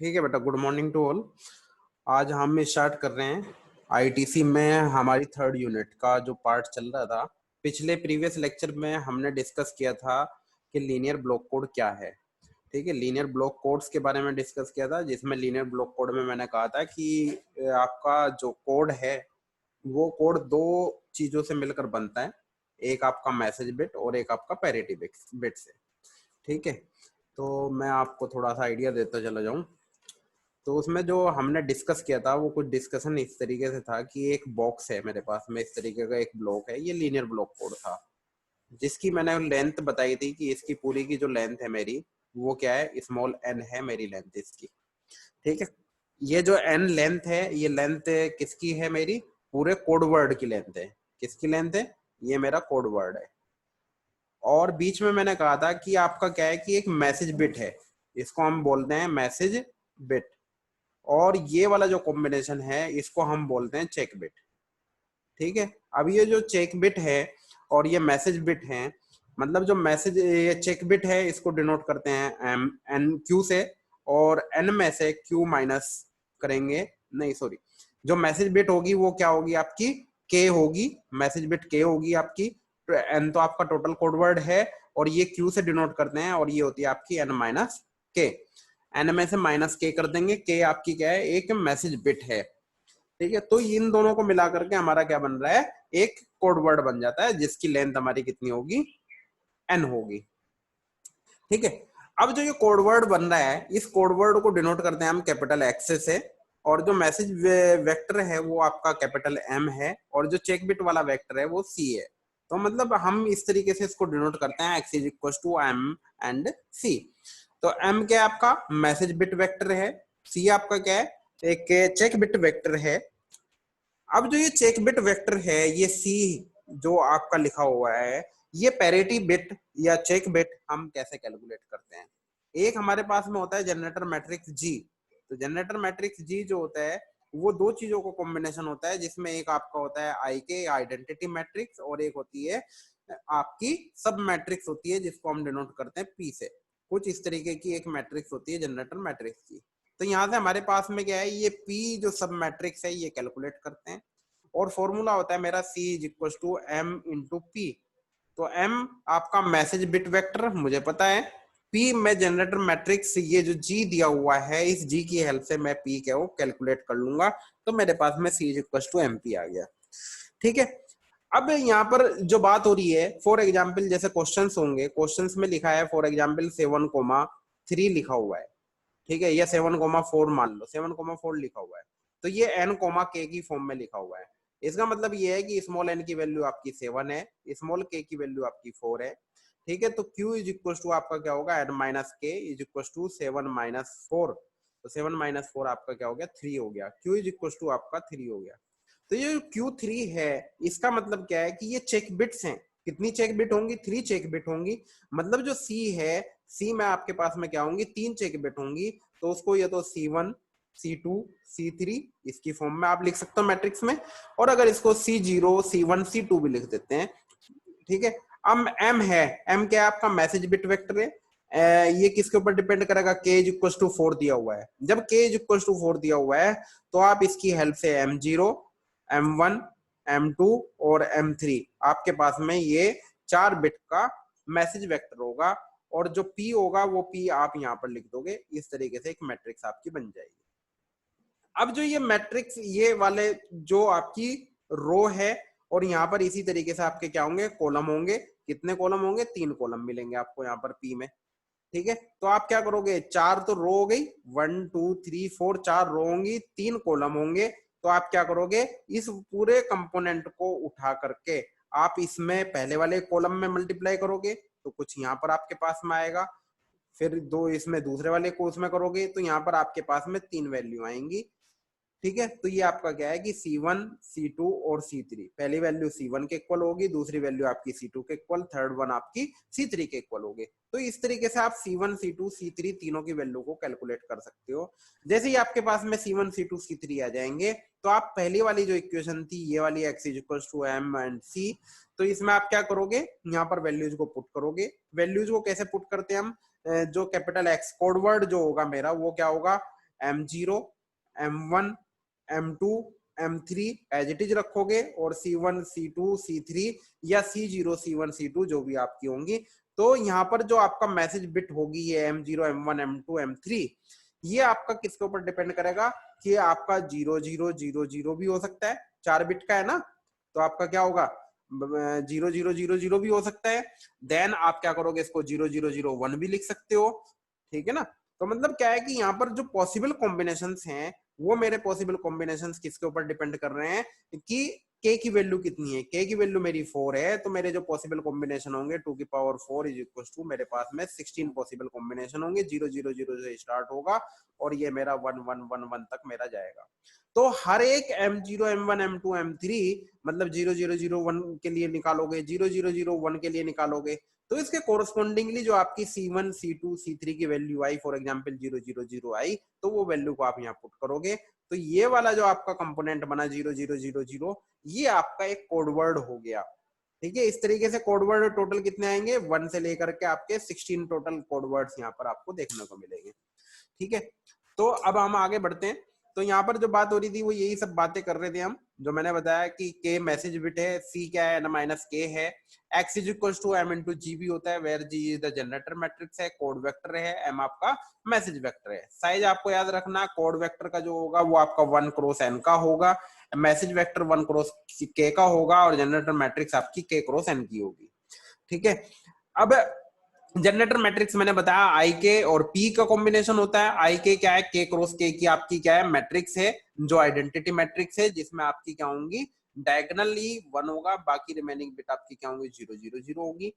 ठीक है बेटा, गुड मॉर्निंग टू ऑल। आज हम स्टार्ट कर रहे हैं आईटीसी में हमारी थर्ड यूनिट का जो पार्ट चल रहा था। पिछले प्रीवियस लेक्चर में हमने डिस्कस किया था कि लीनियर ब्लॉक कोड क्या है। ठीक है, लीनियर ब्लॉक कोड्स के बारे में डिस्कस किया था, जिसमें लीनियर ब्लॉक कोड में मैंने कहा था कि आपका जो कोड है वो कोड दो चीजों से मिलकर बनता है। एक आपका मैसेज बिट और एक आपका पैरिटी बिट से। ठीक है, तो मैं आपको थोड़ा सा आइडिया देता चला जाऊं। तो उसमें जो हमने डिस्कस किया था वो कुछ डिस्कशन इस तरीके से था कि एक बॉक्स है मेरे पास में, इस तरीके का एक ब्लॉक है, ये लीनियर ब्लॉक कोड था, जिसकी मैंने लेंथ बताई थी कि इसकी पूरी की जो लेंथ है मेरी वो क्या है, स्मॉल एन है मेरी लेंथ इसकी। ठीक है, ये जो एन लेंथ है, ये लेंथ किसकी है, मेरी पूरे कोड वर्ड की लेंथ है। किसकी लेंथ है, ये मेरा कोड वर्ड है। और बीच में मैंने कहा था कि आपका क्या है कि एक मैसेज बिट है, इसको हम बोलते हैं मैसेज बिट। और ये वाला जो कॉम्बिनेशन है इसको हम बोलते हैं चेक बिट। ठीक है, अब ये जो चेक बिट है और ये मैसेज बिट है, मतलब जो मैसेज ये चेक बिट है इसको डिनोट करते हैं एम एन क्यू से, और एन में से क्यू माइनस करेंगे, नहीं सॉरी, जो मैसेज बिट होगी वो क्या होगी आपकी, के होगी, मैसेज बिट के होगी आपकी। तो एन तो आपका टोटल कोड वर्ड है और ये क्यू से डिनोट करते हैं, और ये होती है आपकी एन माइनस के। एन में से माइनस के कर देंगे, के आपकी क्या है, एक मैसेज बिट है। ठीक है, तो इन दोनों को मिला करके हमारा क्या बन रहा है, एक कोड वर्ड बन जाता है, जिसकी लेंथ हमारी कितनी होगी, एन होगी। ठीक है, अब जो ये कोड वर्ड बन रहा है, इस कोड वर्ड को डिनोट करते हैं हम कैपिटल एक्स से, और जो मैसेज वेक्टर है वो आपका कैपिटल एम है, और जो चेक बिट वाला वेक्टर है वो सी है। तो मतलब हम इस तरीके से इसको डिनोट करते हैं, X is equal to M and C. तो एम क्या है आपका मैसेज बिट वेक्टर है, सी आपका क्या है, एक चेक बिट वेक्टर है। अब जो ये चेक बिट वेक्टर है, ये सी जो आपका लिखा हुआ है, ये पैरिटी बिट या चेक बिट हम कैसे कैलकुलेट करते हैं। एक हमारे पास में होता है जनरेटर मैट्रिक्स जी। तो जनरेटर मैट्रिक्स जी जो होता है वो दो चीजों को कॉम्बिनेशन होता है, जिसमें एक आपका होता है आई के आइडेंटिटी मैट्रिक्स, और एक होती है आपकी सब मैट्रिक्स होती है, जिसको हम डिनोट करते हैं पी से। कुछ इस तरीके की एक मैट्रिक्स होती है जनरेटर मैट्रिक्स की। तो यहाँ से हमारे पास में क्या है, ये पी जो सब मैट्रिक्स है ये कैलकुलेट करते हैं, और फॉर्मूला होता है मेरा C is equal to M into P. तो एम आपका मैसेज बिट वेक्टर मुझे पता है, पी में जनरेटर मैट्रिक्स, ये जो जी दिया हुआ है इस जी की हेल्प से मैं पी क्या वो कैलकुलेट कर लूंगा। तो मेरे पास में C is equal to M P आ गया। ठीक है, अब यहाँ पर जो बात हो रही है, फॉर एग्जाम्पल जैसे क्वेश्चंस होंगे, क्वेश्चंस में लिखा है फॉर एग्जाम्पल 7,3 लिखा हुआ है। ठीक है, या 7,4 मान लो, 7,4 लिखा हुआ है, तो ये एन कोमा के की फॉर्म में लिखा हुआ है। इसका मतलब ये है कि स्मॉल एन की वैल्यू आपकी 7 है, स्मॉल के की वैल्यू आपकी 4 है। ठीक है, तो Q इज इक्वल टू आपका क्या होगा, एन माइनस के इज इक्वल टू 7 - 4। तो 7 - 4 आपका क्या हो गया, 3 हो गया। Q इज इक्वल टू आपका 3 हो गया। तो ये Q3 है, इसका मतलब क्या है कि ये चेक बिट्स हैं। कितनी चेक बिट होंगी, 3 चेक बिट होंगी। मतलब जो C है, सी में आपके पास में क्या होंगी, 3 चेक बिट होंगी। तो उसको ये तो C1 C2 C3 इसकी फॉर्म में आप लिख सकते हो मैट्रिक्स में, और अगर इसको C0 C1 C2 भी लिख देते हैं। ठीक है, अब एम है, एम क्या है आपका मैसेज बिट वेक्टर है। ये किसके ऊपर डिपेंड करेगा, k इज इक्वल टू 4 दिया हुआ है। जब k इज इक्वल टू 4 दिया हुआ है तो आप इसकी हेल्प से M0 M1 M2 और M3 आपके पास में ये 4 बिट का मैसेज वेक्टर होगा, और जो p होगा वो p आप यहाँ पर लिख दोगे। इस तरीके से एक मैट्रिक्स आपकी बन जाएगी। अब जो ये मैट्रिक्स ये वाले जो आपकी रो है, और यहाँ पर इसी तरीके से आपके क्या होंगे, कॉलम होंगे। कितने कॉलम होंगे, 3 कॉलम मिलेंगे आपको यहाँ पर पी में। ठीक है, तो आप क्या करोगे, 4 तो रो हो गई, 1 2 3 4 4 रो होंगी, 3 कॉलम होंगे। तो आप क्या करोगे, इस पूरे कंपोनेंट को उठा करके आप इसमें पहले वाले कॉलम में मल्टीप्लाई करोगे, तो कुछ यहाँ पर आपके पास में आएगा। फिर 2 इसमें दूसरे वाले को उसमें करोगे, तो यहाँ पर आपके पास में 3 वैल्यू आएंगी। ठीक है, तो ये आपका क्या है कि C1 C2 और C3, पहली वैल्यू C1 के इक्वल होगी, दूसरी वैल्यू आपकी C2 के इक्वल, थर्ड वन आपकी C3 के इक्वल होगी। तो इस तरीके से आप C1 C2 C3 तीनों की वैल्यू को कैलकुलेट कर सकते हो। जैसे ही आपके पास में C1 C2 C3 आ जाएंगे, तो आप पहली वाली जो इक्वेशन थी ये वाली x is equal to m and c, तो इसमें आप क्या करोगे, यहाँ पर वैल्यूज को पुट करोगे। वैल्यूज को कैसे पुट करते हैं हम, जो कैपिटल एक्स कोड वर्ड जो होगा मेरा वो क्या होगा, M0, M1, M2, M3 as it is रखोगे और C1, C2, C3 या C0, C1, C2 जो भी आपकी होंगी, तो यहाँ पर जो आपका मैसेज बिट होगी ये M0, M1, M2, M3, ये आपका किसके ऊपर डिपेंड करेगा कि आपका 0000 भी हो सकता है, 4 बिट का है ना, तो आपका क्या होगा 0000 भी हो सकता है। देन आप क्या करोगे, इसको 0001 भी लिख सकते हो, ठीक है ना। तो मतलब क्या है कि यहाँ पर जो पॉसिबल कॉम्बिनेशंस हैं वो मेरे पॉसिबल कॉम्बिनेशंस किसके ऊपर डिपेंड कर रहे हैं कि k की वैल्यू कितनी है। k की वैल्यू मेरी 4 है, तो मेरे जो पॉसिबल कॉम्बिनेशन होंगे 2 की पावर 4 इज इक्वल टू मेरे पास में 16 पॉसिबल कॉम्बिनेशन होंगे। 000 से स्टार्ट होगा और ये मेरा 1111 तक मेरा जाएगा। तो हर एक M0, M1, M2, M3 मतलब 0001 के लिए निकालोगे, 0001 के लिए निकालोगे, तो इसके कोरस्पॉन्डिंगली जो आपकी C1, C2, C3 की वैल्यू आई, फॉर एग्जांपल 000 आई, तो वो वैल्यू को आप यहाँ पुट करोगे, तो ये वाला जो आपका कंपोनेंट बना 0000, ये आपका एक कोडवर्ड हो गया। ठीक है, इस तरीके से कोडवर्ड टोटल कितने आएंगे, 1 से लेकर के आपके 16 टोटल कोडवर्ड्स यहाँ पर आपको देखने को मिलेंगे। ठीक है, तो अब हम आगे बढ़ते हैं। तो यहाँ पर जो बात हो रही थी वो यही सब बातें कर रहे थे हम, जो मैंने बताया कि k मैसेज बिट है, c क्या है, n-k है, x is equal to m into G भी होता है, where g is the generator matrix है, कोड वेक्टर है, m आपका मैसेज वेक्टर है। साइज आपको याद रखना, कोड वेक्टर का जो होगा वो आपका 1 क्रॉस n का होगा, मैसेज वेक्टर 1 क्रॉस k का होगा और जनरेटर मैट्रिक्स आपकी k क्रॉस n की होगी। ठीक है, अब जनरेटर मैट्रिक्स मैंने बताया आई के और पी का कॉम्बिनेशन होता है। आई के क्या है, के क्रॉस के की आपकी क्या है, मैट्रिक्स है, जो आइडेंटिटी मैट्रिक्स है, जिसमें आपकी क्या होंगी, डायगोनली 1 होगा, बाकी रिमेनिंग बिट आपकी क्या होंगी, 000 होगी।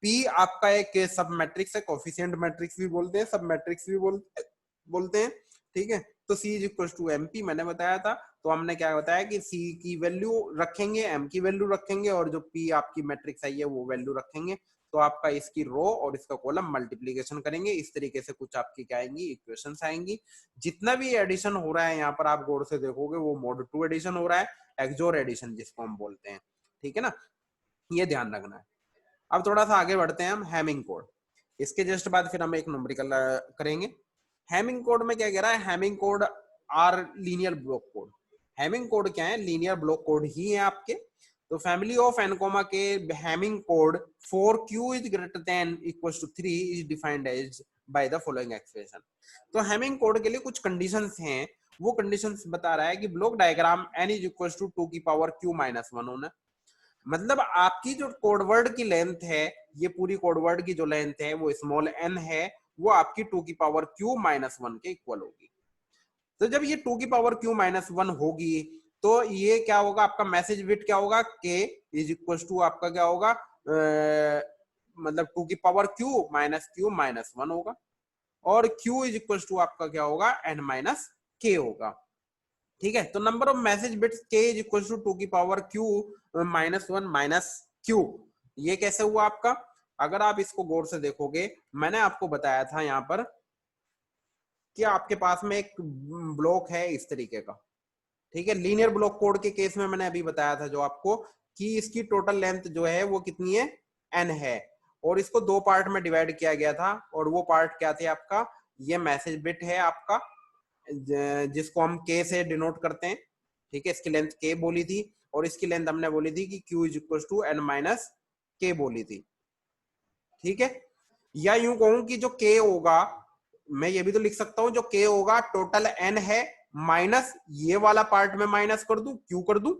पी आपका एक सब मैट्रिक्स है, कोफिशिएंट मैट्रिक्स भी बोलते हैं, सब मैट्रिक्स भी बोलते हैं। ठीक है, तो C is equal to MP मैंने बताया था, तो हमने क्या बताया कि C की वैल्यू रखेंगे, M की वैल्यू रखेंगे और जो P आपकी मैट्रिक्स आई है वो वैल्यू रखेंगे, तो आपका इसकी रो और इसका कॉलम मल्टीप्लीकेशन करेंगे, इस तरीके से कुछ आपकी क्या आएंगी, इक्वेशंस आएंगी। जितना भी एडिशन हो रहा है यहाँ पर आप गौर से देखोगे वो मोड 2 एडिशन हो रहा है, एक्सोर एडिशन जिसको हम बोलते हैं। ठीक है ना, ये ध्यान रखना है। अब थोड़ा सा आगे बढ़ते हैं हम, हैमिंग कोड, इसके जस्ट बाद फिर हम एक न्यूमेरिकल करेंगे। हैमिंग कोड में क्या कह रहा है, Hamming code are linear block code. Hamming code क्या है, लीनियर ब्लॉक कोड ही है आपके। तो फैमिली ऑफ n के Hamming code for q is greater than equal to 3 is defined as by the following expression. तो हैमिंग कोड के लिए कुछ कंडीशंस हैं, वो कंडीशंस बता रहा है कि block diagram n is equal to 2 की पावर q माइनस 1 होना, मतलब आपकी जो कोडवर्ड की लेंथ है, ये पूरी कोडवर्ड की जो लेंथ है वो स्मॉल n है, वो आपकी 2 की पावर q माइनस 1 के इक्वल होगी। तो जब ये 2 की पावर q माइनस 1 होगी तो ये क्या होगा, आपका मैसेज बिट क्या होगा, k इज इक्वल टू आपका क्या होगा, मतलब 2 की पावर q माइनस 1 होगा, और q इज इक्वल टू आपका क्या होगा, n माइनस k होगा। ठीक है, तो number of message bits k is equal to 2 की power q minus 1 minus q, ये कैसे हुआ आपका, अगर आप इसको गौर से देखोगे, मैंने आपको बताया था यहाँ पर कि आपके पास में एक ब्लॉक है इस तरीके का। ठीक है, लीनियर ब्लॉक कोड के केस में मैंने अभी बताया था जो आपको, कि इसकी टोटल लेंथ जो है वो कितनी है, n है, और इसको 2 पार्ट में डिवाइड किया गया था, और वो पार्ट क्या थे आपका, ये मैसेज बिट है आपका, जिसको हम k से डिनोट करते हैं। ठीक है, इसकी लेंथ k बोली थी, और इसकी लेंथ हमने बोली थी कि q is equal to n minus k बोली थी। ठीक है, या यूं कहूं कि जो k होगा, मैं ये भी तो लिख सकता हूं, जो k होगा टोटल n है, माइनस ये वाला पार्ट में माइनस कर दूं, q कर दूं,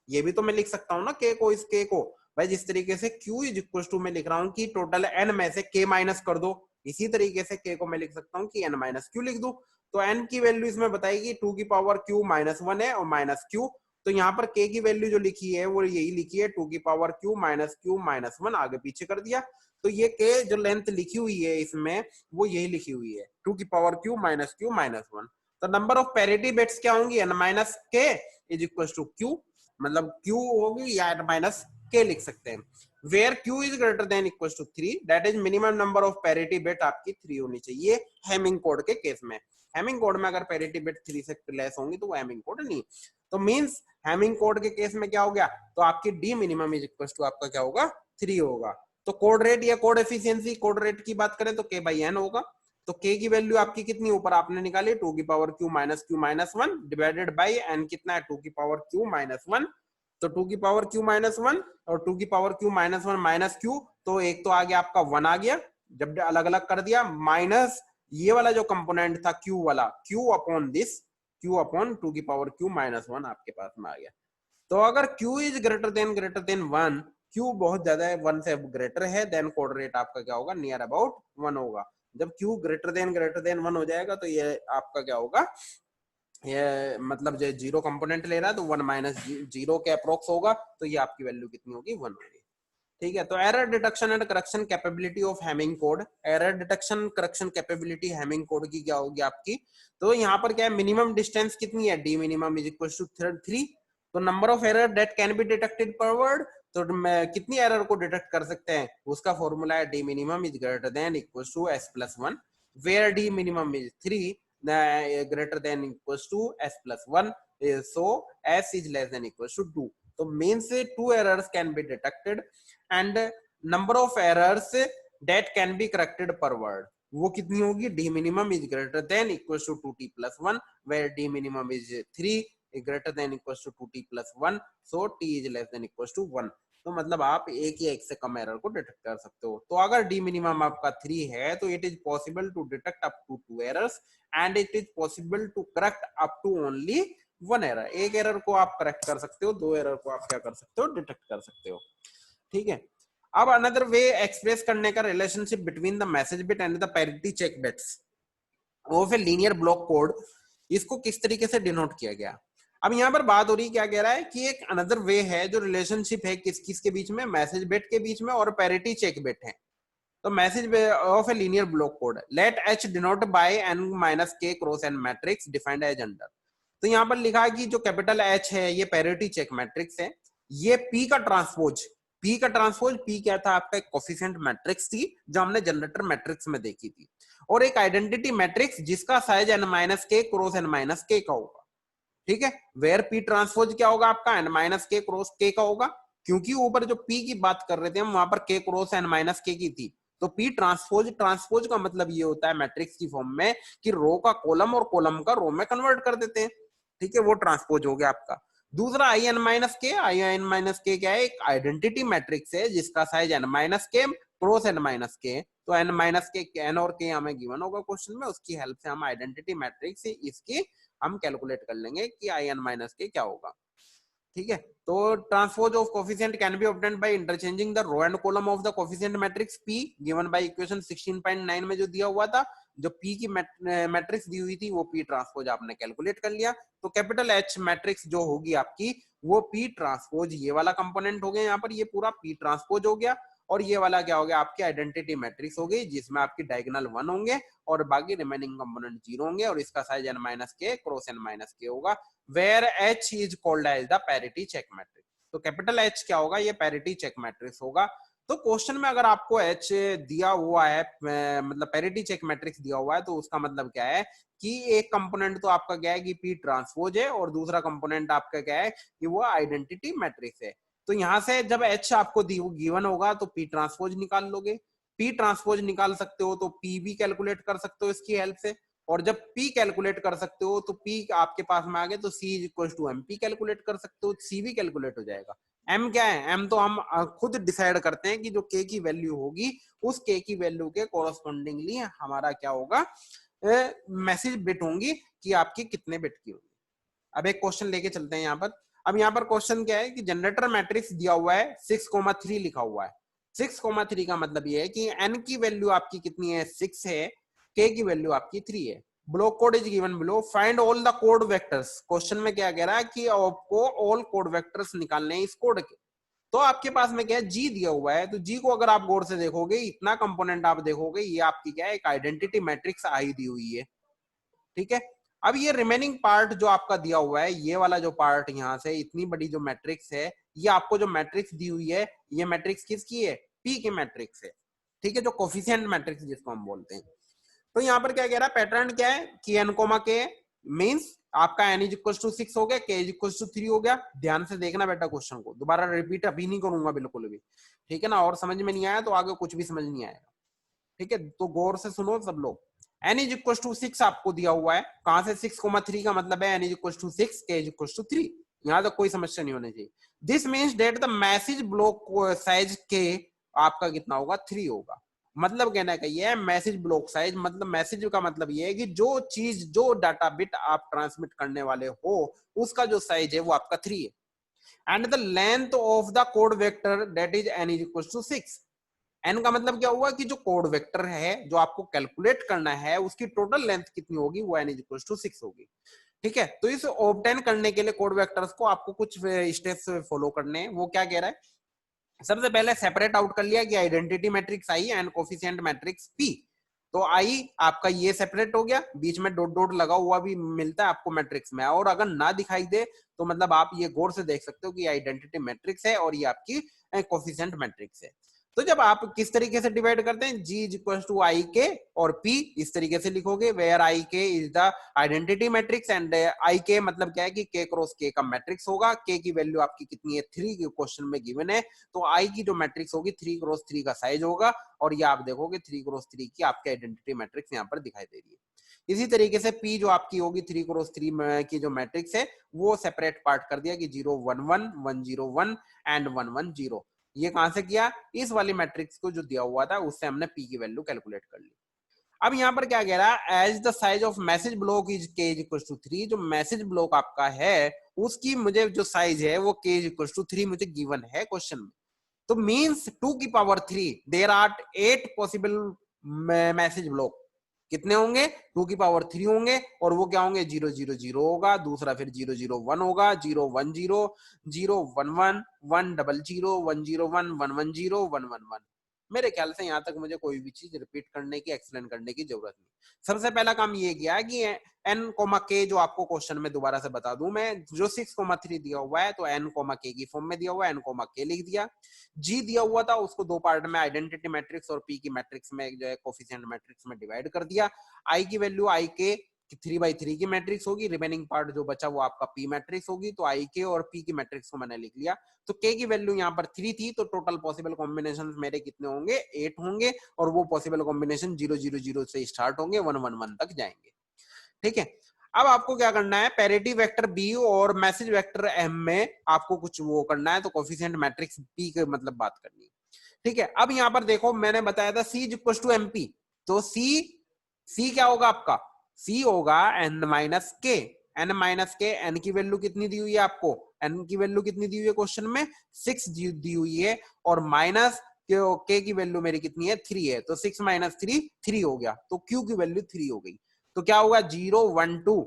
ये भी तो मैं लिख सकता हूं ना k को, इस k को, भाई जिस तरीके से q इज इक्वल टू मैं लिख रहा हूं कि टोटल n में से k माइनस कर दो, इसी तरीके से k को मैं लिख सकता हूं कि n माइनस q लिख दूं। तो n की वैल्यू इसमें बताएगी 2 की पावर q माइनस 1 है और माइनस q, तो यहाँ पर k की वैल्यू जो लिखी है वो यही लिखी है, 2 की पावर q माइनस 1 आगे पीछे कर दिया, तो ये k जो लेंथ लिखी हुई है इसमें वो यही लिखी हुई है, 2 की पावर q माइनस 1। तो नंबर ऑफ पैरिटी बिट्स क्या होंगी, n minus k is equal to q, मतलब q होगी या n माइनस k लिख सकते हैं, where q is greater than equal to 3, that is minimum number of parity bit आपकी 3 होनी चाहिए हैमिंग कोड के केस में। हैमिंग कोड में अगर पैरिटी बिट 3 से लेस होंगी तो वो हैमिंग कोड नहीं। तो मींस हैमिंग कोड के केस में क्या हो गया, तो आपकी D minimum is equal to आपका क्या होगा, 3 होगा। तो कोड रेट या कोड एफिशिएंसी, कोड रेट की बात करें तो k/n होगा, तो k की वैल्यू आपकी कितनी ऊपर आपने निकाली 2 की power q minus 1 divided by n कितना है 2 की पावर q माइनस 1। तो 2 की पावर q माइनस 1 और 2 की power q minus 1 minus q, तो एक तो आ गया आपका 1 आ गया जब अलग अलग कर दिया, माइनस ये वाला जो कंपोनेंट था q वाला q upon this q upon 2 की पावर q माइनस 1 आपके पास में आ गया। तो अगर q is greater then 1, q बहुत ज्यादा है 1 से ग्रेटर है, देन कोऑर्डिनेट आपका क्या होगा नियर अबाउट 1 होगा। जब q ग्रेटर देन 1 हो जाएगा तो ये आपका क्या होगा, ये मतलब जो जीरो कंपोनेंट ले रहा है तो 1 माइनस जीरो के अप्रोक्स होगा, तो ये आपकी वैल्यू कितनी होगी 1 होगी। ठीक है, तो error detection and correction capability of Hamming code, error detection correction capability Hamming code की क्या होगी आपकी, तो यहाँ पर क्या है मिनिमम डिस्टेंस कितनी है D minimum is equal to 3, तो number of error that can be detected per word, तो कितनी एरर को डिटेक्ट कर सकते हैं, उसका फॉर्मूला है D minimum is greater than equal to S plus 1, where D minimum is 3 greater than equals to s plus 1, so s is less than equals to 2, तो means 2 errors can be detected and number of errors that can be corrected per word, वो कितनी होगी d minimum is greater than equals to 2t plus 1 where d minimum is 3 greater than equals to 2t plus 1, so t is less than equals to 1, तो मतलब आप एक या एक से कम एरर को डिटेक्ट कर सकते हो। तो अगर डी मिनिमम आपका 3 है तो it is possible to detect up to 2 errors and it is possible to correct up to only 1 error, एक एरर को आप करेक्ट कर सकते हो, 2 एरर को आप क्या कर सकते हो डिटेक्ट कर सकते हो। ठीक है, अब अनदर वे एक्सप्रेस करने का relationship between the message bit and the parity check bits of a linear block code, इसको किस तरीके से डिनोट किया गया। अब यहाँ पर बात हो रही क्या कह रहा है कि एक अनदर वे है जो रिलेशनशिप है किस किस के बीच में, मैसेज बिट के बीच में और पैरिटी चेक बिट है। तो message of a linear block code let H denote by N minus K cross N matrix defined as under, तो यहाँ पर लिखा है कि जो कैपिटल एच है ये पैरिटी चेक मैट्रिक्स है, ये पी का ट्रांसपोज, पी क्या था आपका एक कोफिशिएंट मैट्रिक्स थी जो हमने जनरेटर मैट्रिक्स में देखी थी, और एक आइडेंटिटी मैट्रिक्स जिसका size N minus K cross N minus के का होगा। ठीक है, वेयर पी ट्रांसपोज क्या होगा आपका एन माइनस के क्रॉस के का होगा, क्योंकि ऊपर जो पी की बात कर रहे थे हम वहां पर के क्रॉस एन माइनस के की थी, तो पी ट्रांसपोज का मतलब ये होता है मैट्रिक्स की फॉर्म में कि रो का कॉलम और कॉलम का रो में कन्वर्ट कर देते हैं। ठीक है, वो ट्रांसपोज हो गया आपका। दूसरा आई एन माइनस के क्या है, एक आइडेंटिटी मैट्रिक्स है जिसका size N minus K cross N minus के, तो एन माइनस के एन और के हमें गिवन होगा क्वेश्चन में, उसकी हेल्प से हम आइडेंटिटी मैट्रिक्स इसकी हम कैलकुलेट कर लेंगे कि आई एन माइनस के क्या होगा। ठीक है, तो transpose of coefficient can be obtained by interchanging the row and column of the coefficient matrix P given by equation 16.9 में जो दिया हुआ था, जो पी की मैट्रिक्स दी हुई थी वो पी ट्रांसपोज आपने कैलकुलेट कर लिया, तो कैपिटल एच मैट्रिक्स जो होगी आपकी वो पी ट्रांसपोज, ये वाला कंपोनेंट हो गया यहाँ पर, ये पूरा पी ट्रांसपोज हो गया, और ये वाला क्या हो गया आपकी आइडेंटिटी मैट्रिक्स हो गई जिसमें आपकी डायगोनल 1 होंगे और बाकी रिमेनिंग कंपोनेंट 0 होंगे, और इसका size n minus K cross n minus K होगा, where h is called as the parity check matrix, तो कैपिटल H क्या होगा, ये पैरिटी चेक मैट्रिक्स होगा। तो क्वेश्चन में अगर आपको H दिया हुआ है मतलब पैरिटी चेक मैट्रिक्स दिया हुआ है, तो उसका मतलब क्या है कि एक कंपोनेंट तो आपका क्या है कि P ट्रांसपोज है और दूसरा कंपोनेंट आपका क्या है कि वो आइडेंटिटी मैट्रिक्स है। तो यहां से जब H आपको गिवन होगा तो P ट्रांसपोज निकाल लोगे, P ट्रांसपोज निकाल सकते हो तो P भी कैलकुलेट कर सकते हो इसकी हेल्प से, और जब P कैलकुलेट कर सकते हो तो P आपके पास में आ गए तो C is equal to M P calculate कर सकते हो, C भी कैलकुलेट हो जाएगा। M क्या है, M तो हम खुद डिसाइड करते हैं कि जो K की वैल्यू होगी उस K की वैल्यू के कोरस्पोंडिंगली हमारा क्या होगा मैसेज बिट होंगी कि आपकी कितने बिट की होगी। अब एक क्वेश्चन लेके चलते हैं यहाँ पर। अब यहाँ पर क्वेश्चन क्या है कि जनरेटर मैट्रिक्स दिया हुआ है 6,3 लिखा हुआ है, 6,3 का मतलब ये है कि n की वैल्यू आपकी कितनी है 6 है, k की वैल्यू आपकी 3 है। Block code is given below, find all the code vectors, question में क्या कह रहा है कि आपको ऑल कोड वेक्टर्स निकालने हैं इस कोड के, तो आपके पास में क्या है जी दिया हुआ है, तो जी को अगर आप गौर से देखोगे इतना कंपोनेंट आप देखोगे ये आपकी क्या है एक आइडेंटिटी मैट्रिक्स आई दी हुई है। ठीक है, अब ये रिमेनिंग पार्ट जो आपका दिया हुआ है, ये वाला जो पार्ट यहाँ से इतनी बड़ी जो मैट्रिक्स है, ये आपको जो मैट्रिक्स दी हुई है ये मैट्रिक्स किसकी है, पी की मैट्रिक्स है। ठीक है, जो कोफिशिएंट मैट्रिक्स जिसको हम बोलते हैं। तो यहाँ पर क्या कह रहा है, पैटर्न क्या है कि n कोमा के मींस आपका n इज इक्वल टू 6 हो गया, k इज इक्वल टू 3 हो गया। ध्यान से देखना बेटा, क्वेश्चन को दोबारा रिपीट अभी नहीं करूंगा बिल्कुल भी, ठीक है ना, और समझ में नहीं आया तो आगे कुछ भी समझ नहीं आएगा। ठीक है, तो गौर से सुनो सब लोग। n इज इक्वल टू 6 आपको दिया हुआ है, कहां से 6,3 का मतलब है n is equal to 6, k is equal to 3। यहां तक कोई समस्या नहीं होनी चाहिए। This means that the message block size K आपका कितना होगा, 3 होगा। मतलब कहना का ये है मैसेज ब्लॉक साइज, मतलब मैसेज का मतलब ये है कि जो चीज, जो डाटा बिट आप ट्रांसमिट करने वाले हो उसका जो साइज है वो आपका 3 है। And the length of the code vector that is n is equal to 6। N का मतलब क्या हुआ कि जो कोड वेक्टर है जो आपको कैलकुलेट करना है उसकी टोटल लेंथ कितनी होगी, वो n इज इक्वल टू 6 होगी। ठीक है, तो इस ऑब्टेन करने के लिए कोड वेक्टर्स को आपको कुछ स्टेप्स फॉलो करने हैं। वो क्या कह रहा है, सबसे पहले सेपरेट आउट कर लिया कि identity matrix I and coefficient matrix P. तो आई आपका ये सेपरेट हो गया, बीच में डॉट डॉट लगा हुआ भी मिलता है आपको मैट्रिक्स में, और अगर ना दिखाई दे तो मतलब आप ये गौर से देख सकते हो कि आइडेंटिटी मैट्रिक्स है और ये आपकी कोफिशिएंट मैट्रिक्स है। तो जब आप किस तरीके से डिवाइड करते हैं, g is equal to I K और p इस तरीके से लिखोगे, वेयर आई के is the identity matrix and I के मतलब क्या है कि k क्रॉस k का मैट्रिक्स होगा। k की वैल्यू आपकी कितनी है, 3 क्वेश्चन में गिवन है, तो आई की जो मैट्रिक्स होगी 3 क्रॉस 3 का साइज होगा, और ये आप देखोगे 3 क्रॉस 3 की आपकी आइडेंटिटी मैट्रिक्स यहाँ पर दिखाई दे रही है। इसी तरीके से p जो आपकी होगी 3 क्रॉस 3 की जो मैट्रिक्स है वो सेपरेट पार्ट कर दिया कि 0 1 1 1 0 1 एंड 1 1 0। ये कहां से किया, इस वाली मैट्रिक्स को जो दिया हुआ था उससे हमने p की वैल्यू कैलकुलेट कर ली। अब यहाँ पर क्या कह रहा है, as the size of message block is k is equal to 3, जो मैसेज ब्लॉक आपका है उसकी मुझे जो साइज है वो k इज इक्वल टू 3 मुझे गिवन है क्वेश्चन में। तो मींस 2 की power 3 there are 8 possible message block. कितने होंगे, 2 की पावर 3 होंगे, और वो क्या होंगे, 0 0 0 होगा, दूसरा फिर 0 0 1 होगा, 0 1 0 0 1 1 1 0 0 1 0 1 1 1 0 1 1 1। मेरे ख्याल से यहाँ तक मुझे कोई भी चीज रिपीट करने की, एक्सप्लेन करने की जरूरत नहीं। सबसे पहला काम ये किया कि n, k जो आपको क्वेश्चन में दोबारा से बता दूं मैं, जो 6,3 दिया हुआ है तो n, k की फॉर्म में दिया हुआ है, n, k लिख दिया। g दिया हुआ था उसको दो पार्ट में आइडेंटिटी मैट्रिक्स और p की मैट्रिक्स में जो है कोफिशिएंट मैट्रिक्स में डिवाइड कर दिया। i की वैल्यू आई के 3/3 की मैट्रिक्स होगी, रिमेनिंग पार्ट जो बचा वो आपका p मैट्रिक्स होगी, तो आई के और p की मैट्रिक्स को मैंने लिख लिया। तो k की वैल्यू यहाँ पर 3 थी, तो टोटल पॉसिबल कॉम्बिनेशन मेरे कितने होंगे, 8 होंगे, और वो पॉसिबल कॉम्बिनेशन 0 0 0 से स्टार्ट होंगे, 1 1 1 तक जाएंगे। ठीक है, अब आपको क्या करना है, पैरिटी वेक्टर बी और मैसेज वेक्टर एम में आपको कुछ वो करना है, तो कोफिशिएंट मैट्रिक्स पी के मतलब बात करनी है। ठीक है, अब यहाँ पर देखो मैंने बताया था सी इज इक्वल टू एमपी, तो सी क्या होगा आपका, सी होगा एन माइनस के। एन माइनस के, एन की वैल्यू कितनी दी हुई है आपको, एन की वैल्यू कितनी दी हुई है क्वेश्चन में, 6 दी हुई है, और माइनस के की वैल्यू मेरी कितनी है, 3 है, तो 6 माइनस 3 3 हो गया, तो क्यू की वैल्यू 3 हो गई। तो क्या होगा, 0 1 2,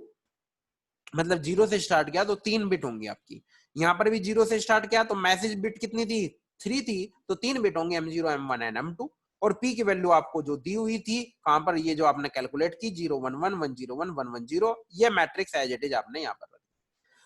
मतलब 0 से स्टार्ट किया तो 3 बिट होंगी आपकी। यहाँ पर भी 0 से स्टार्ट किया तो मैसेज बिट कितनी थी, 3 थी, तो 3 बिट होंगे, M0 M1 एंड M2। और p की वैल्यू आपको जो दी हुई थी कहां पर, ये जो आपने कैलकुलेट की 0 1 1 1 0 1 1 1 0, ये मैट्रिक्स एज इट इज आपने यहाँ पर रख दी।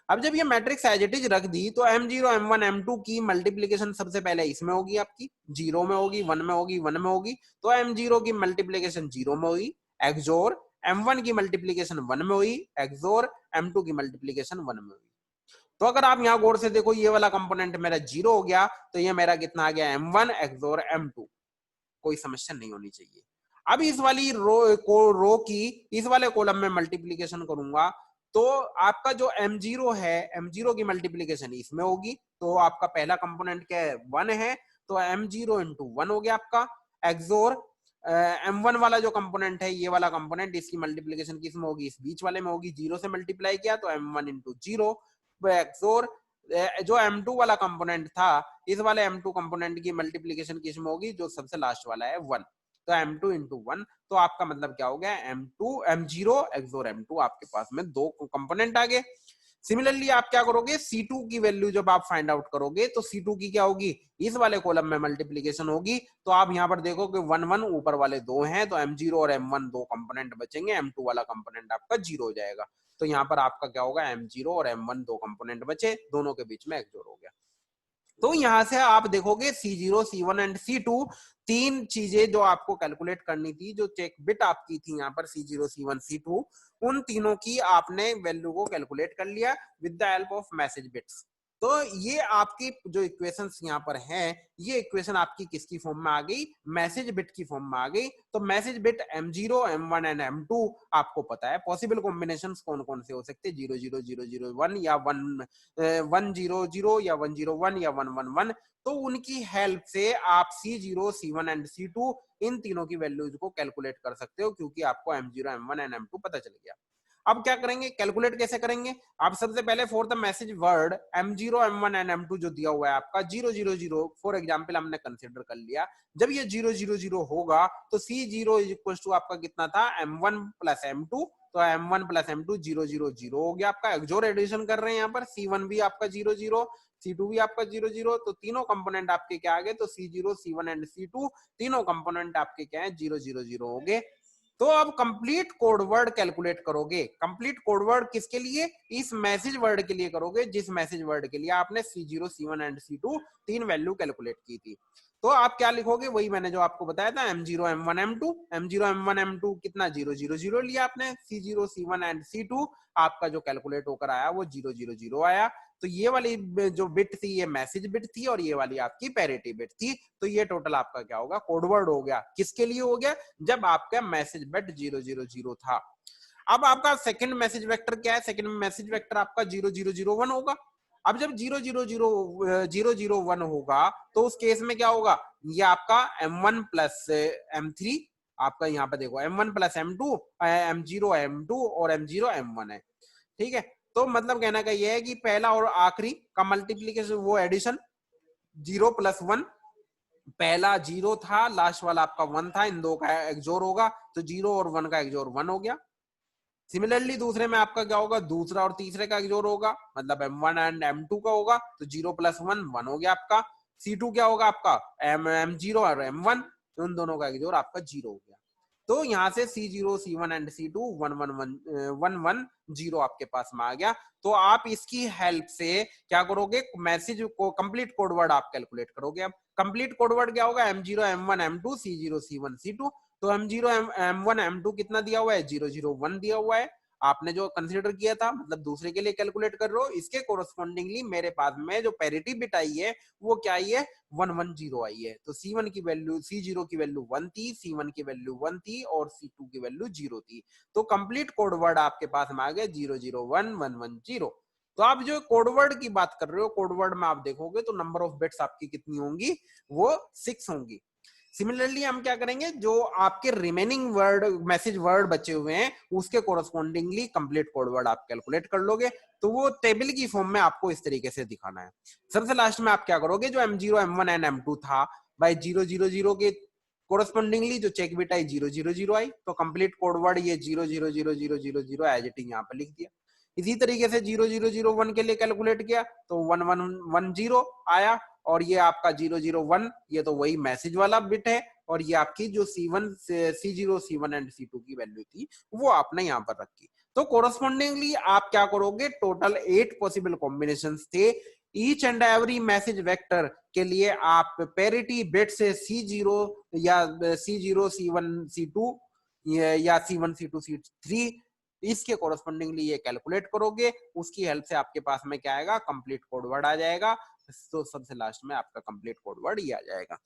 अब जब ये मैट्रिक्स एज इट इज रख दी तो M0 M1 M2 की मल्टीप्लीकेशन सबसे पहले इसमें होगी आपकी, 0 में होगी, 1 में होगी, 1 में होगी, तो M0 की मल्टीप्लीकेशन 0 में होगी, एक्सोर M1 की मल्टीप्लीकेशन 1 में हुई, एक्सोर M2 की मल्टीप्लीकेशन 1 में हुई। तो अगर आप यहाँ गौर से देखो, ये वाला कंपोनेंट मेरा 0 हो गया, तो ये मेरा कितना आ गया, M1 एक्सोर M2, कोई समस्या नहीं होनी चाहिए। अब इस वाली रो की इस वाले कॉलम में मल्टीप्लीकेशन करूंगा, तो आपका जो M0 है, M0 की मल्टीप्लीकेशन इसमें होगी, तो आपका पहला कंपोनेंट क्या है, 1 है, तो M0 इंटू 1 हो गया आपका, एक्सोर M1 वाला जो कंपोनेंट है, ये वाला कंपोनेंट, इसकी मल्टीप्लीकेशन किसमें होगी, इस बीच वाले में होगी, 0 से मल्टीप्लाई किया तो M1 इंटू 0, एक्सोर जो M2 वाला कंपोनेंट था, इस वाले M2 कंपोनेंट की मल्टीप्लीकेशन किसमें होगी, जो सबसे लास्ट वाला है 1, तो M2 इंटू 1, तो आपका मतलब क्या हो गया, M0 एक्सोर M2, आपके पास में दो कंपोनेंट आ गए। सिमिलरली आप क्या करोगे, C2 की वैल्यू जब आप फाइंड आउट करोगे तो C2 की क्या होगी, इस वाले कॉलम में मल्टीप्लीकेशन होगी, तो आप यहाँ पर देखो कि 1 1 ऊपर वाले दो हैं, तो M0 और M1 दो कंपोनेंट बचेंगे, M2 वाला कंपोनेंट आपका 0 हो जाएगा, तो यहाँ पर आपका क्या होगा, M0 और M1 दो कंपोनेंट बचे, दोनों के बीच में एक्सोर हो गया। तो यहां से आप देखोगे C0 C1 एंड C2 तीन चीजें जो आपको कैलकुलेट करनी थी, जो चेक बिट आपकी थी यहाँ पर C0 C1 C2, उन तीनों की आपने वैल्यू को कैलकुलेट कर लिया with the help of message bits. तो ये आपकी जो इक्वेशंस यहाँ पर हैं, ये इक्वेशन आपकी किसकी फॉर्म में आ गई, मैसेज बिट की फॉर्म में आ गई। तो message bit M0, M1 and M2 आपको पता है पॉसिबल कॉम्बिनेशंस कौन कौन से हो सकते हैं, 00001 या 100 या 101 या 111। तो उनकी हेल्प से आप C0, C1 एंड C2 इन तीनों की वैल्यूज को कैलकुलेट कर सकते हो, क्योंकि आपको M0, M1 एंड M2 पता चल गया। अब क्या करेंगे, कैलकुलेट कैसे करेंगे। आप सबसे पहले for the message word M0, M1 and M2 जो दिया हुआ है आपका 000 फॉर एग्जांपल हमने कंसीडर कर लिया। जब ये 000 होगा तो C0 इज इक्वल टू आपका कितना था, M1 प्लस M2। तो M1 प्लस M2 000 हो गया आपका। एक्सोर एडिशन कर रहे हैं यहाँ पर, C1 भी आपका 00, C2 भी आपका 00। तो तीनों कंपोनेंट आपके क्या आ गए, तो C0, C1 एंड C2 तीनों कंपोनेंट आपके क्या है, 000 हो गए। तो अब कंप्लीट कोड वर्ड कैलकुलेट करोगे। कंप्लीट कोड वर्ड किसके लिए, इस मैसेज वर्ड के लिए करोगे, जिस मैसेज वर्ड के लिए आपने C0, C1 एंड C2 तीन वैल्यू कैलकुलेट की थी। तो आप क्या लिखोगे, वही मैंने जो आपको बताया था, M0, M1, M2। M0, M1, M2 कितना 000 लिया आपने, C0, C1 एंड C2 आपका जो कैलकुलेट होकर आया वो 000 आया। तो ये वाली जो बिट थी ये मैसेज बिट थी और ये वाली आपकी पैरिटी बिट थी। तो ये टोटल आपका क्या होगा, कोडवर्ड हो गया। किसके लिए हो गया, जब आपका मैसेज बिट 000 था। अब आपका सेकंड मैसेज वेक्टर क्या है, सेकंड मैसेज वेक्टर आपका 0001 होगा। अब जब 000 होगा तो उस केस में क्या होगा, ये आपका M1 प्लस M3, आपका यहाँ पे देखो M1 plus M2, M0 M2 और M0 M1 है। ठीक है, तो मतलब कहना का ये है कि पहला और आखिरी का मल्टीप्लीकेशन वो एडिशन 0 प्लस 1, पहला 0 था, लास्ट वाला आपका 1 था, इन दो का एक्सोर होगा तो 0 और 1 का एक्सोर 1 हो गया। सिमिलरली दूसरे में आपका क्या होगा, दूसरा और तीसरे का एक्सोर होगा, मतलब M1 एंड M2 का होगा, तो 0 प्लस 1 1 हो गया आपका। C2 क्या होगा आपका, M0 और M1, तो उन दोनों का एक्सोर आपका 0 हो गया। तो यहाँ से C0, C1 एंड C2 110 आपके पास में आ गया। तो आप इसकी हेल्प से क्या करोगे, मैसेज को कंप्लीट कोड वर्ड आप कैलकुलेट करोगे। अब कंप्लीट कोड वर्ड क्या होगा, M0, M1, M2, C0, C1, C2। तो M0, M1, M2 कितना दिया हुआ है, 001 दिया हुआ है। आपने जो कंसीडर किया था, मतलब दूसरे के लिए कैलकुलेट कर रहे हो, इसके कोरस्पॉन्डिंगली मेरे पास में जो पैरिटी बिट आई है वो क्या आई है, 110 आई है। तो C1 की वैल्यू, C0 की वैल्यू 1 थी, C1 की वैल्यू 1 थी और C2 की वैल्यू 0 थी। तो कंप्लीट कोड वर्ड आपके पास में आ गया 001110। तो आप जो कोड वर्ड की बात कर रहे हो, कोड वर्ड में आप देखोगे तो नंबर ऑफ बिट्स आपकी कितनी होंगी, वो 6 होंगी। सिमिलरली हम क्या करेंगे, जो आपके रिमेनिंग वर्ड मैसेज वर्ड बचे हुए हैं उसके कोरस्पॉन्डिंगली कंप्लीट कोड वर्ड आप कैलकुलेट कर लोगे। तो वो टेबल की फॉर्म में आपको इस तरीके से दिखाना है। सबसे लास्ट में आप क्या करोगे, जो M0, M1 एंड M2 था बाय 000 के कोरस्पॉन्डिंगली जो चेक बिट आई 000 आई, तो कंप्लीट कोड वर्ड ये 0000000 एज इट इज यहाँ पे लिख दिया। इसी तरीके से 0001 के लिए कैलकुलेट किया तो 1110 आया, और ये आपका 001 ये तो वही मैसेज वाला बिट है, और ये आपकी जो C1 C0, C1 and C2 की वैल्यू थी वो आपने यहाँ पर रखी। तो कोरस्पॉन्डिंगली आप क्या करोगे, टोटल 8 पॉसिबल कॉम्बिनेशंस थे। Each and every message vector के लिए आप पैरिटी बिट से C0 या C0, C1, C2 या C1, C2, C3 इसके कोरस्पॉन्डिंगली ये कैलकुलेट करोगे। उसकी हेल्प से आपके पास में क्या आएगा, कंप्लीट कोड वर्ड आ जाएगा। तो सबसे लास्ट में आपका कंप्लीट कोड वर्ड ये आ जाएगा।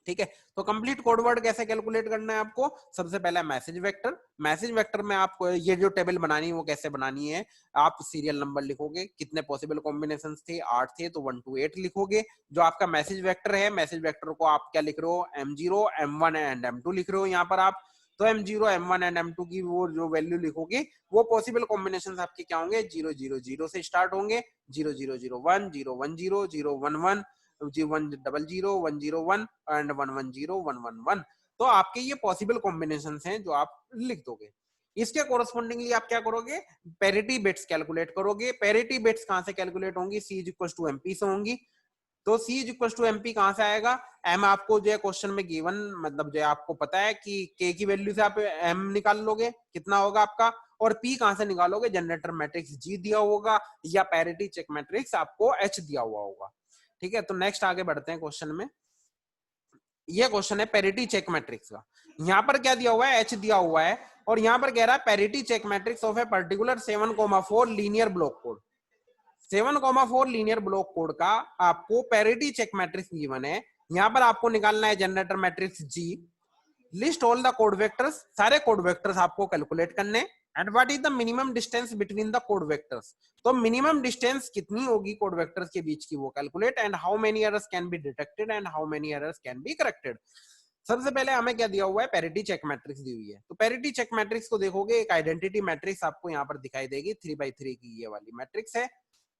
ठीक है, तो कंप्लीट कोड वर्ड कैसे कैलकुलेट करना है आपको, सबसे पहला मैसेज वेक्टर। मैसेज वेक्टर में आपको ये जो टेबल बनानी है वो कैसे बनानी है, आप सीरियल नंबर लिखोगे, कितने पॉसिबल कॉम्बिनेशंस थे, 8 थे, तो 1 to 8 लिखोगे। जो आपका मैसेज वेक्टर है, मैसेज वेक्टर को आप क्या लिख रहे हो, M0, M1 एंड M2 लिख रहे हो यहाँ पर आप। तो M0, M1 एंड M2 की वो जो वैल्यू लिखोगे वो पॉसिबल कॉम्बिनेशन आपके क्या होंगे, 000 से स्टार्ट होंगे, 0001, 010, 011, 100, 101 एंड 110, 111। तो आपके ये पॉसिबल कॉम्बिनेशंस हैं जो आप लिख दोगे। इसके कोरस्पॉन्डिंगली आप क्या करोगे, पैरिटी बिट्स कैलकुलेट करोगे। पैरिटी बिट्स कहां से कैलकुलेट होंगी, C is equal to MP से होंगी। तो C is equal to MP कहां से आएगा, M आपको जो है क्वेश्चन में गिवन, मतलब जो है आपको पता है कि K की वैल्यू से आप M निकाल लोगे, कितना होगा आपका, और P कहां से निकालोगे, जनरेटर मैट्रिक्स G दिया होगा या पैरिटी चेक मैट्रिक्स आपको H दिया हुआ होगा। ठीक है, तो नेक्स्ट आगे बढ़ते हैं क्वेश्चन में। ये क्वेश्चन है पैरिटी चेक मैट्रिक्स का। यहाँ पर क्या दिया हुआ है, H दिया हुआ है, और यहाँ पर कह रहा है parity check matrix of a particular 7,4 linear block code. 7,4 linear block code का आपको पैरिटी चेक मैट्रिक्स गिवन है। यहां पर आपको निकालना है generator matrix G, list all the code vectors, सारे कोड वेक्टर्स आपको कैलकुलेट करने, and what is the minimum distance between the code vectors, तो मिनिमम डिस्टेंस कितनी होगी कोड वेक्टर्स के बीच की वो calculate, and how many errors can be detected and how many errors can be corrected. सबसे पहले हमें क्या दिया हुआ है, पैरिटी चेक मैट्रिक्स दी हुई है। तो पैरिटी चेक मैट्रिक्स को देखोगे, एक आइडेंटिटी मैट्रिक्स आपको यहाँ पर दिखाई देगी 3x3 की, ये वाली मैट्रिक्स है,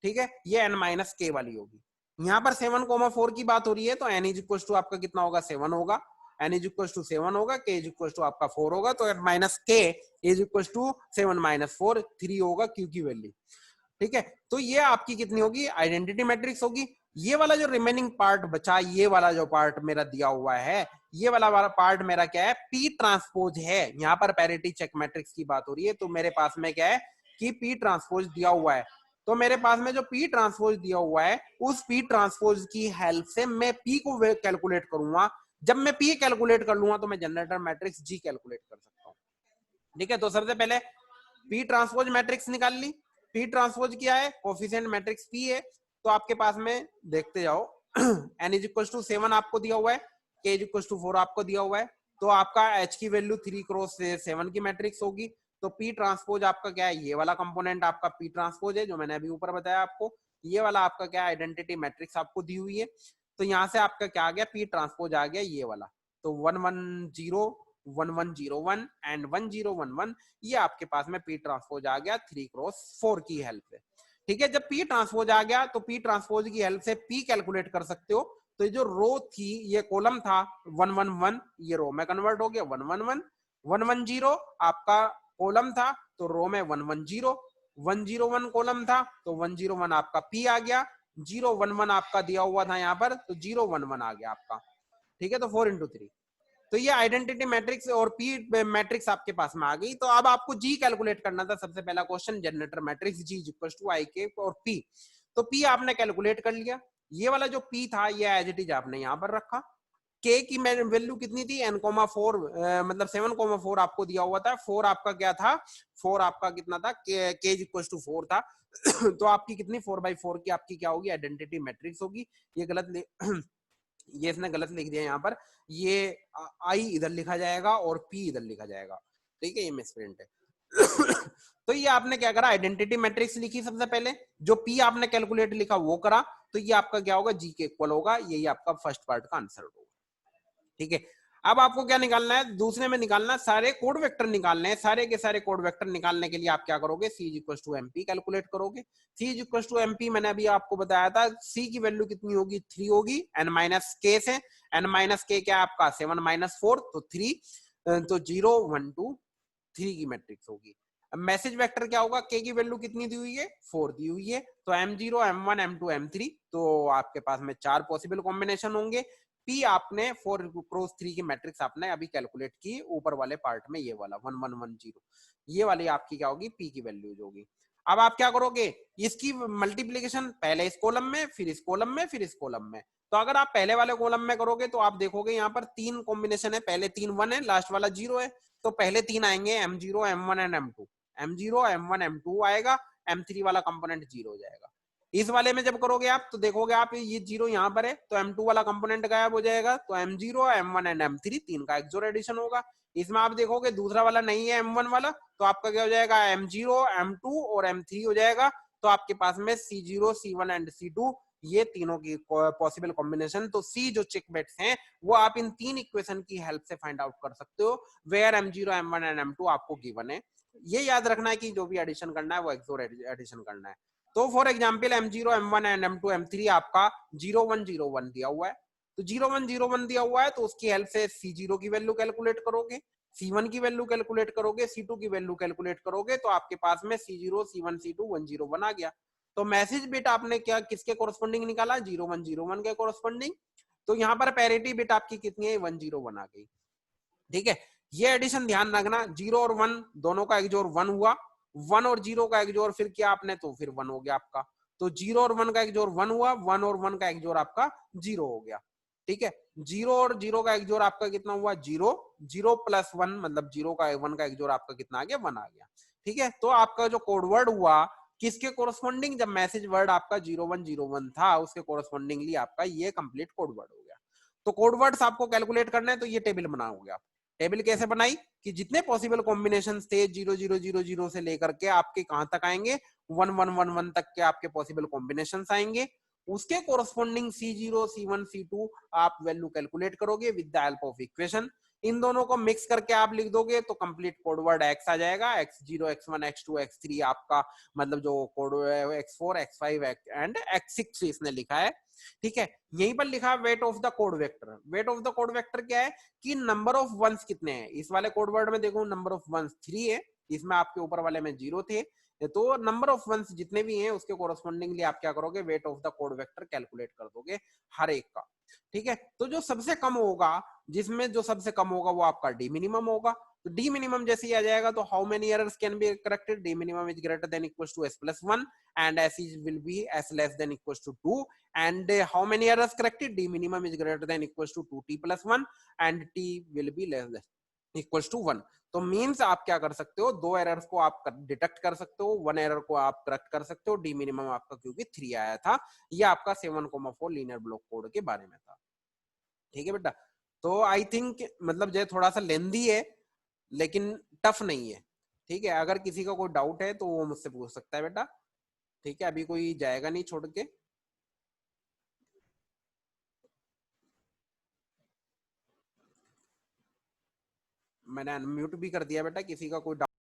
ठीक है, ये n-k वाली होगी। यहाँ पर 7,4 की बात हो रही है, तो n इज इक्वल टू आपका कितना होगा, 7 होगा, n इज इक्वल टू 7 होगा, k इज इक्वल टू आपका 4 होगा, तो -k इज इक्वल टू 7 - 4 3 होगा q की वैल्यू, ठीक है। तो ये आपकी कितनी होगी, आइडेंटिटी मैट्रिक्स होगी। ये वाला जो रिमेनिंग पार्ट बचा, ये वाला जो पार्ट मेरा दिया हुआ है, ये वाला पार्ट मेरा क्या है, पी ट्रांसपोज है। यहाँ पर पैरिटी चेक मैट्रिक्स की बात हो रही है, तो मेरे पास में क्या है कि पी ट्रांसपोज दिया हुआ है। तो मेरे पास में जो पी ट्रांसपोज दिया हुआ है, उस पी ट्रांसपोज की हेल्प से मैं पी को कैलकुलेट करूंगा। जब मैं पी कैलकुलेट कर लूंगा तो मैं जनरेटर मैट्रिक्स जी कैलकुलेट कर सकता हूँ, ठीक है। तो सबसे पहले पी ट्रांसपोज मैट्रिक्स निकाल ली। पी ट्रांसपोज क्या है, कोफिशिएंट मैट्रिक्स पी है। तो आपके पास में देखते जाओ n इज इक्वल टू 7 आपको दिया हुआ है, k इज इक्वल टू 4 आपको दिया हुआ है, तो आपका h की वैल्यू 3 क्रॉस 7 की मैट्रिक्स होगी। तो पी ट्रांसपोज आपका क्या है, ये वाला कंपोनेंट आपका पी ट्रांसपोज है, जो मैंने अभी ऊपर बताया आपको। ये वाला आपका क्या है, आइडेंटिटी मैट्रिक्स आपको दी हुई है। तो यहाँ से आपका क्या आ गया, पी ट्रांसपोज आ गया ये वाला। तो 110 1101 एंड 1011, ये आपके पास में पी ट्रांसपोज आ गया 3 क्रॉस 4 की हेल्प से, ठीक है। जब पी ट्रांसपोज आ गया तो पी ट्रांसपोज की हेल्प से पी कैलकुलेट कर सकते हो। तो ये जो रो थी, ये कॉलम था 111, ये रो में कन्वर्ट हो गया 111। 110 आपका कॉलम था, तो रो में 110। 101 कॉलम था, तो 101 आपका पी आ गया। 011 आपका दिया हुआ था यहाँ पर, तो 011 आ गया आपका, ठीक है। तो 4 × 3, तो ये आइडेंटिटी मैट्रिक्स और पी मैट्रिक्स आपके पास में आ गई। तो अब आपको जी कैलकुलेट करना था। सबसे पहला question, generator matrix G equal to I K और पी। तो पी आपने कैलकुलेट कर लिया। ये वाला जो पी था, ये एज इट इज आपने यहाँ पर रखा। के की वैल्यू कितनी थी, n,4 मतलब 7,4 आपको दिया हुआ था। 4 आपका क्या था, 4 आपका कितना था, के इक्वल टू 4 था। तो आपकी कितनी 4/4 की आपकी क्या होगी, आइडेंटिटी मैट्रिक्स होगी। ये गलत ये इसने गलत लिख दिया यहाँ पर, ये आई इधर लिखा जाएगा और पी इधर लिखा जाएगा, ठीक है, ये मिसप्रिंट है। तो ये आपने क्या करा, आइडेंटिटी मैट्रिक्स लिखी सबसे पहले, जो पी आपने कैलकुलेट लिखा वो करा, तो ये आपका क्या होगा, जी के इक्वल होगा। यही आपका फर्स्ट पार्ट का आंसर होगा, ठीक है। अब आपको क्या निकालना है, दूसरे में निकालना, सारे कोड वेक्टर निकालने हैं। सारे के सारे कोड वेक्टर निकालने के लिए आप क्या करोगे, सी इक्वल टू एमपी कैलकुलेट करोगे। सी इक्वल टू एमपी मैंने अभी आपको बताया था, सी की वैल्यू कितनी होगी, 3 होगी, n-k से। n-k क्या आपका 7 - 4, तो 3, तो 0 1 2 3 की मैट्रिक्स होगी। अब मैसेज वेक्टर क्या होगा, के की वैल्यू कितनी दी हुई है, 4 दी हुई है, तो m0 m1 m2 m3, तो आपके पास में 4 पॉसिबल कॉम्बिनेशन होंगे। पी आपने 4 क्रॉस 3 की मैट्रिक्स आपने अभी कैलकुलेट की ऊपर वाले पार्ट में, ये वाला 1110, ये वाली आपकी क्या होगी, पी की वैल्यूज होगी। अब आप क्या करोगे, इसकी मल्टीप्लीकेशन पहले इस कॉलम में, फिर इस कॉलम में, फिर इस कॉलम में। तो अगर आप पहले वाले कॉलम में करोगे तो आप देखोगे यहाँ पर 3 कॉम्बिनेशन है, पहले 3 1 है, लास्ट वाला 0 है। तो पहले 3 आएंगे, m0 m1 and m2, m0 m1 m2 आएगा, m3 वाला कंपोनेंट 0 हो जाएगा। इस वाले में जब करोगे आप तो देखोगे आप, ये 0 यहाँ पर है, तो m2 वाला कंपोनेंट गायब हो जाएगा, तो m0 m1 एंड m3 तीन का एक्सोर एडिशन होगा। इसमें आप देखोगे दूसरा वाला नहीं है, m1 वाला, तो आपका क्या हो जाएगा, m0 m2 और m3 हो जाएगा। तो आपके पास में c0 c1 एंड c2, ये तीनों की पॉसिबल कॉम्बिनेशन। तो सी जो चेक बेट्स हैं वो आप इन 3 इक्वेशन की हेल्प से फाइंड आउट कर सकते हो, where m0 m1 and m2 आपको गिवन है। ये याद रखना है कि जो भी एडिशन करना है वो एक्सोर एडिशन करना है। तो for example m0 m1 and m2 m3 आपका 0101 दिया हुआ है, तो 0101 दिया हुआ है, तो उसकी हेल्प से c0 की वैल्यू कैलकुलेट करोगे, c1 की वैल्यू कैलकुलेट करोगे, c2 की वैल्यू कैलकुलेट करोगे, तो आपके पास में c0 c1 c2 101 आ गया। तो मैसेज बिट आपने क्या किसके कोरस्पोंडिंग निकाला, 0101 के कोरस्पोंडिंग। तो यहाँ पर पैरिटी बिट आपकी कितनी है, 101 आ गई, ठीक है। ये एडिशन ध्यान रखना, 0 और 1 दोनों का एक जोड़ 1 हुआ, 1 और 0 का एक जोड़ फिर किया आपने तो फिर 1 हो गया आपका। तो 0 और 1 का एक जोड़ 1 हुआ, 1 और 1 का एक जोड़ आपका 0 हो गया, ठीक है। 0 और 0 का एक जोड़ आपका कितना हुआ, 0, 0 प्लस 1 मतलब 0 का 1 का एक जोड़ आपका कितना आ गया, 1 आ गया, ठीक है। तो आपका जो कोडवर्ड हुआ किसके कोरस्पॉन्डिंग, जब मैसेज वर्ड आपका 0101 था उसके कोरस्पॉन्डिंगली आपका ये कंप्लीट कोड वर्ड हो गया। तो कोड वर्ड्स आपको कैलकुलेट करना है तो ये टेबल बनाओगे आप। टेबल कैसे बनाई कि जितने पॉसिबल कॉम्बिनेशन थे 0000 से लेकर के आपके कहां तक आएंगे 1111 तक के आपके पॉसिबल कॉम्बिनेशन आएंगे, उसके कोरस्पॉन्डिंग C0 C1 C2 आप वैल्यू कैलकुलेट करोगे with the help of equation. इन दोनों को मिक्स करके आप लिख दोगे तो कंप्लीट कोड वर्ड एक्स आ जाएगा। x0 x1 x2 x3 आपका मतलब जो कोड है x4 x5 एंड x6 इसने लिखा है। ठीक है, यहीं पर लिखा है weight of the code vector. Weight of the code vector क्या है कि नंबर ऑफ वंस कितने हैं। इस वाले कोड वर्ड में देखो नंबर ऑफ वंस 3 है, इसमें आपके ऊपर वाले में 0 थे, तो नंबर ऑफ वंस जितने भी हैं उसके कोरस्पॉन्डिंगली आप क्या करोगे weight of the code vector calculate कर दोगे हर एक का। ठीक है, तो जो सबसे कम होगा, जिसमें जो सबसे कम होगा वो आपका डी मिनिमम होगा। तो डी मिनिमम जैसे ही आ जाएगा तो how many errors can be corrected, D minimum is greater than equals to s+1 and s is will be s less than equals to 2 and how many errors corrected, d minimum is greater than equals to 2t+1 and t will be less than equals to 1। तो means आप क्या कर सकते हो, 2 errors को आप detect कर सकते हो, 1 एरर को आप करेक्ट कर सकते हो। डी मिनिमम आपका क्योंकि 3 आया था, ये आपका 7,4 लीनियर ब्लॉक कोड के बारे में था। ठीक है बेटा, तो आई थिंक मतलब जो थोड़ा सा लेंदी है लेकिन टफ नहीं है। ठीक है, अगर किसी का कोई डाउट है तो वो मुझसे पूछ सकता है बेटा। ठीक है, अभी कोई जाएगा नहीं छोड़ के। मैंने अनम्यूट भी कर दिया बेटा, किसी का कोई